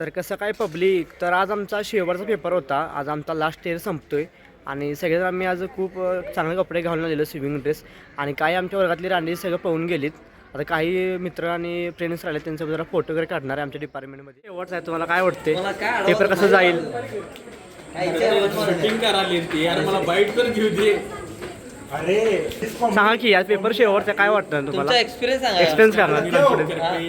तर कसं काय पब्लिक, तर आज आमचा शेवटचा पेपर होता. आज आमचा लास्ट इयर संपतोय आणि सगळेजण आम्ही आज खूप चांगले कपडे घालून आलेलो, स्विमिंग ड्रेस. आणि काही आमच्या वर्गातली रांडी सगळं पळून गेलीत. आता काही मित्र आणि फ्रेंड्स राहिले, त्यांच्याबद्दल जरा फोटो वगैरे काढणार आहे आमच्या डिपार्टमेंटमध्ये. शेवटचा आहे, तुम्हाला काय वाटते पेपर कसं जाईल? शूटिंग करायला ती यार, मला बाईट तर घेऊ दे. अरे सांगा की आज पेपर शेवटचा काय वाटतं तुम्हाला? एक्सपिरियन्स सांगा.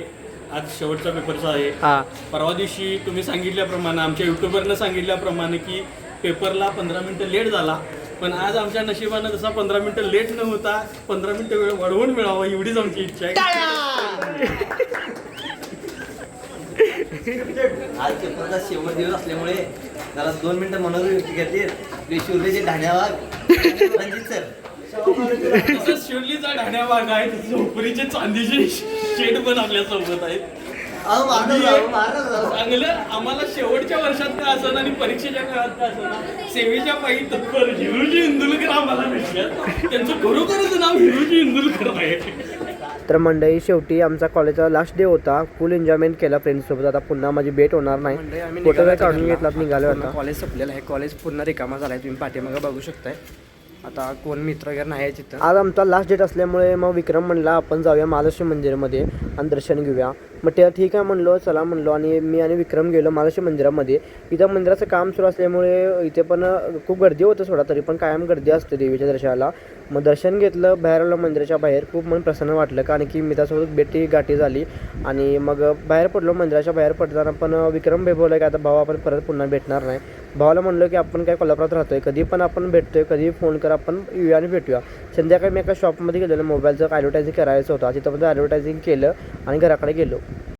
आज शेवटचा पेपरचा आहे. हां, परवा दिवशी तुम्ही सांगितल्याप्रमाणे, आमच्या युट्यूबरनं सांगितल्याप्रमाणे की पेपरला 15 मिनिटं लेट झाला, पण आज आमच्या नशिबानं जसा 15 मिनिटं लेट न होता 15 मिनिटं वेळ वाढवून मिळावा एवढीच आमची इच्छा आहे. आज पेपरचा शेवट दिवस असल्यामुळे जरा 2 मिनिटं मनोरंजन घेतली. आपले शिवलेचे ढाण्यावाग रणजित सर, तसं शिवलीचा ढाण्या भाग आहे, झोपडीचे चांदीचे शेड पण आपल्या सोबत आहेत. अहो मारलं चांगलं आम्हाला शेवटच्या वर्षात का असं आणि परीक्षेच्या काळात का असं सेवेच्या पायी तत्पर हिरोजी इंदुलकर आम्हाला भेटल्यात. त्यांचं खरोखरच नाव हिरोजी इंदुलकर आहे. तर मंडळी शेवटी आमचा कॉलेजचा लास्ट डे होता. फुल एन्जॉयमेंट केला फ्रेंड्ससोबत. आता पुन्हा माझी भेट होणार नाही. फोटो काय काढून घेतलात, निघालो आता. कॉलेज संपलेलं आहे, कॉलेज पुन्हा रिकामा झाला आहे. तुम्ही पाठीमागं बघू शकताय. आता कोण मित्र वगैरे नाही आहे तिथं. आज आमचा लास्ट डेट असल्यामुळे मग विक्रम म्हणला आपण जाऊया महालक्ष्मी मंदिरामध्ये आणि दर्शन घेऊया. मग ते ठीक आहे म्हणलो, चला म्हणलो आणि मी आणि विक्रम गेलो महालक्ष्मी मंदिरामध्ये. इथं मंदिराचं काम सुरू असल्यामुळे इथे पण खूप गर्दी होतं सोडा, तरी पण कायम गर्दी असते देवीच्या दर्शनाला. मग दर्शन घेतलं, बाहेर आलं मंदिराच्या बाहेर. खूप मन प्रसन्न वाटलं, कारण की मित्रासोबत भेटी गाठी झाली. आणि मग बाहेर पडलो, मंदिराच्या बाहेर पडताना पण विक्रम भाई बोलला की आता भाऊ आपण परत पुन्हा भेटणार नाही. भावाला म्हणलं की आपण काय कोल्हापुरात राहतोय, कधी पण आपण भेटतोय, कधी फोन कर, आपण येऊया आणि भेटूया. संध्याकाळी मी एका शॉपमध्ये गेलेलं, मोबाईलचं ॲडव्हर्टायझिंग करायचं होतं. तिथं ॲडव्हर्टायझिंग केलं आणि घराकडे गेलो.